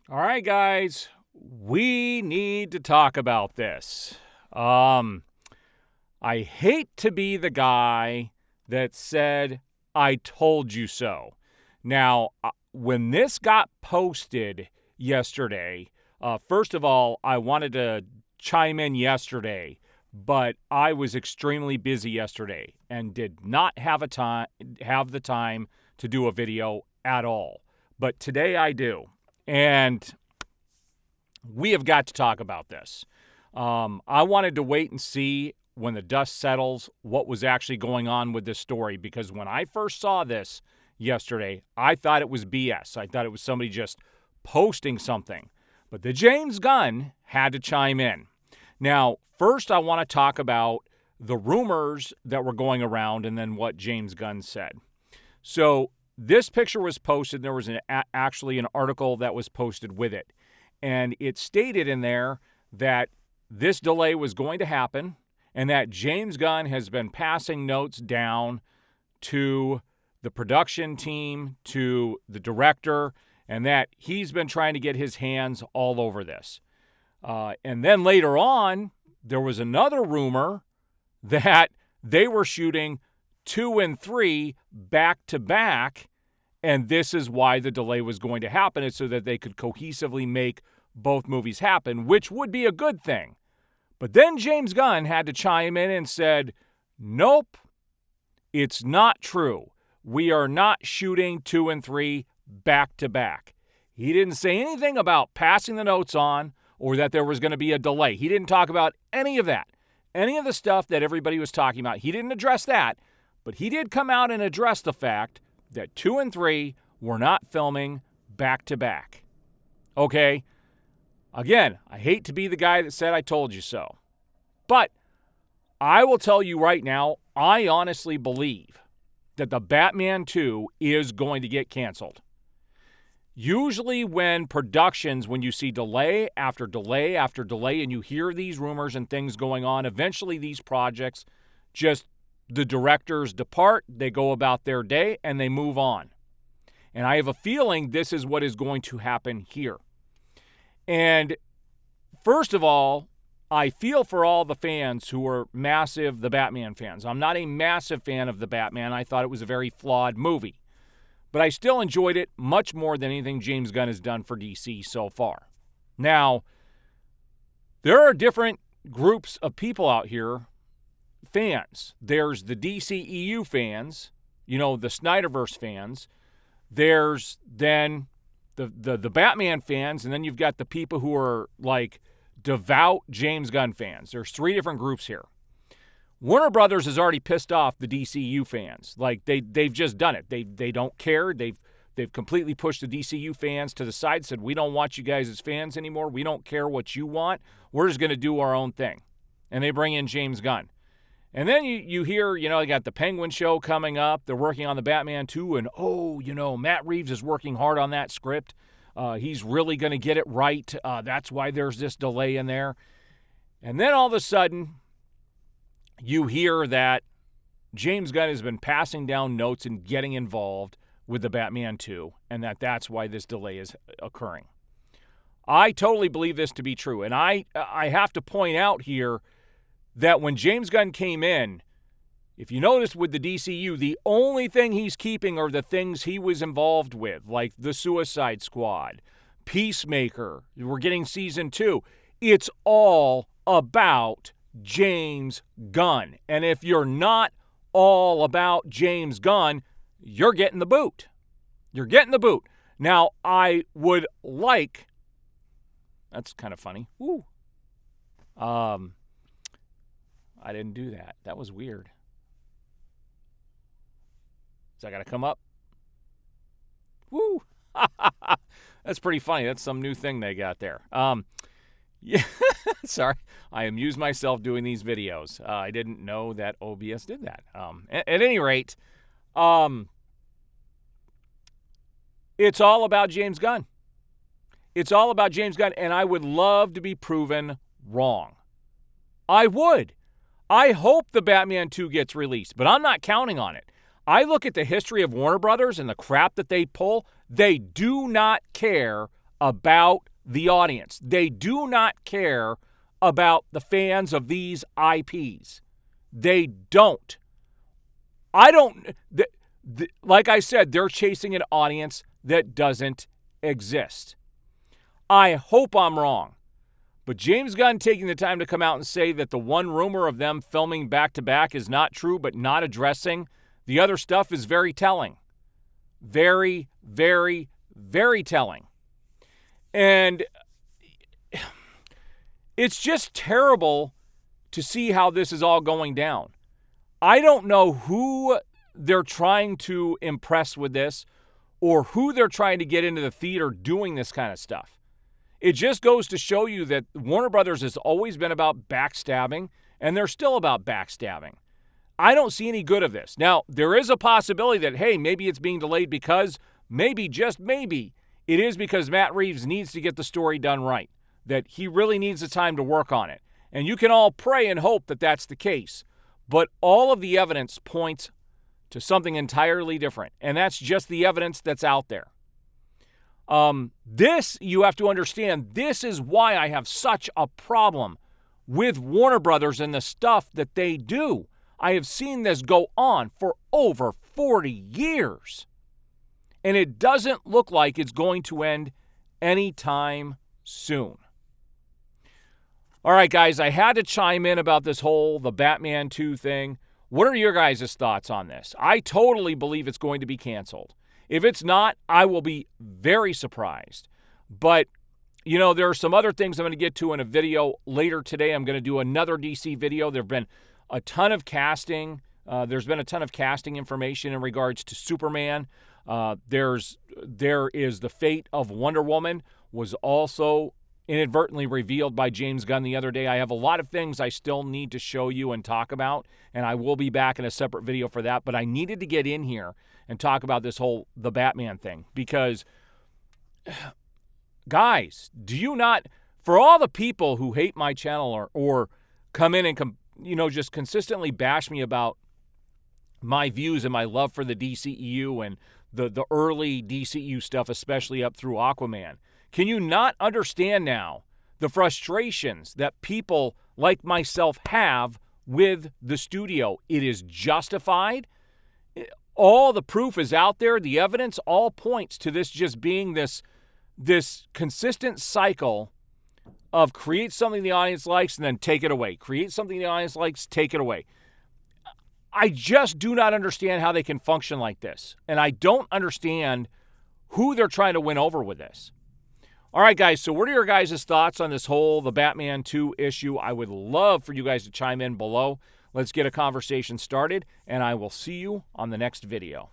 All right, guys, we need to talk about this. I hate to be the guy that said, I told you so. Now, when this got posted yesterday, first of all, I wanted to chime in yesterday, but I was extremely busy yesterday and did not have the time to do a video at all. But today I do. And we have got to talk about this. I wanted to wait and see when the dust settles what was actually going on with this story, because when I first saw this yesterday, I thought it was BS. I thought it was somebody just posting something. But the James Gunn had to chime in. Now, first I want to talk about the rumors that were going around and then what James Gunn said. So this picture was posted. There was actually an article that was posted with it. And it stated in there that this delay was going to happen and that James Gunn has been passing notes down to the production team, to the director, and that he's been trying to get his hands all over this. And then later on, there was another rumor that they were shooting 2 and 3 back to back, and this is why the delay was going to happen, is so that they could cohesively make both movies happen, which would be a good thing. But then James Gunn had to chime in and said, nope, it's not true. We are not shooting 2 and 3 back to back. He didn't say anything about passing the notes on or that there was going to be a delay. He didn't talk about any of that. Any of the stuff that everybody was talking about, he didn't address that. But he did come out and address the fact that 2 and 3 were not filming back to back. Okay? Again, I hate to be the guy that said I told you so. But I will tell you right now, I honestly believe that the Batman 2 is going to get canceled. Usually when you see delay after delay after delay and you hear these rumors and things going on, eventually these projects the directors depart, they go about their day, and they move on. And I have a feeling this is what is going to happen here. And first of all, I feel for all the fans who are the Batman fans. I'm not a massive fan of the Batman. I thought it was a very flawed movie. But I still enjoyed it much more than anything James Gunn has done for DC so far. Now, there are different groups of people out here, fans. There's the DCEU fans, the Snyderverse fans. There's then the Batman fans, and then you've got the people who are like devout James Gunn fans. There's 3 different groups here. Warner Brothers has already pissed off the DCU fans. Like they've just done it. They don't care. They've completely pushed the DCU fans to the side, said, we don't want you guys as fans anymore. We don't care what you want. We're just going to do our own thing. And they bring in James Gunn. And then you hear, they got the Penguin show coming up. They're working on the Batman 2. And, Matt Reeves is working hard on that script. He's really going to get it right. That's why there's this delay in there. And then all of a sudden, you hear that James Gunn has been passing down notes and getting involved with the Batman 2, and that's why this delay is occurring. I totally believe this to be true. And I have to point out here that when James Gunn came in, if you notice with the DCU, the only thing he's keeping are the things he was involved with, like the Suicide Squad, Peacemaker. We're getting season 2. It's all about James Gunn. And if you're not all about James Gunn, you're getting the boot. You're getting the boot. Now, I would like... That's kind of funny. Woo. I didn't do that. That was weird. Is that got to come up? Woo! That's pretty funny. That's some new thing they got there. Yeah, sorry. I amuse myself doing these videos. I didn't know that OBS did that. At any rate, it's all about James Gunn. It's all about James Gunn, and I would love to be proven wrong. I would. I hope the Batman 2 gets released, but I'm not counting on it. I look at the history of Warner Brothers and the crap that they pull. They do not care about the audience. They do not care about the fans of these IPs. They don't. I don't. Like I said, they're chasing an audience that doesn't exist. I hope I'm wrong. But James Gunn taking the time to come out and say that the one rumor of them filming back-to-back is not true, but not addressing the other stuff is very telling. Very, very, very telling. And it's just terrible to see how this is all going down. I don't know who they're trying to impress with this or who they're trying to get into the theater doing this kind of stuff. It just goes to show you that Warner Brothers has always been about backstabbing, and they're still about backstabbing. I don't see any good of this. Now, there is a possibility that, hey, maybe it's being delayed because, maybe, just maybe, it is because Matt Reeves needs to get the story done right, that he really needs the time to work on it. And you can all pray and hope that that's the case. But all of the evidence points to something entirely different, and that's just the evidence that's out there. This, you have to understand, this is why I have such a problem with Warner Brothers and the stuff that they do. I have seen this go on for over 40 years. And it doesn't look like it's going to end anytime soon. All right, guys, I had to chime in about this whole The Batman 2 thing. What are your guys' thoughts on this? I totally believe it's going to be canceled. If it's not, I will be very surprised. But, you know, there are some other things I'm going to get to in a video later today. I'm going to do another DC video. There have been a ton of casting. There's been a ton of casting information in regards to Superman. There is the fate of Wonder Woman was also inadvertently revealed by James Gunn the other day. I have a lot of things I still need to show you and talk about, and I will be back in a separate video for that. But I needed to get in here and talk about this whole The Batman thing because, guys, do you not, for all the people who hate my channel or come in and just consistently bash me about my views and my love for the DCEU and the early DCEU stuff, especially up through Aquaman, can you not understand now the frustrations that people like myself have with the studio? It is justified. All the proof is out there. The evidence all points to this just being this consistent cycle of create something the audience likes and then take it away. Create something the audience likes, take it away. I just do not understand how they can function like this. And I don't understand who they're trying to win over with this. All right, guys, so what are your guys' thoughts on this whole The Batman 2 issue? I would love for you guys to chime in below. Let's get a conversation started, and I will see you on the next video.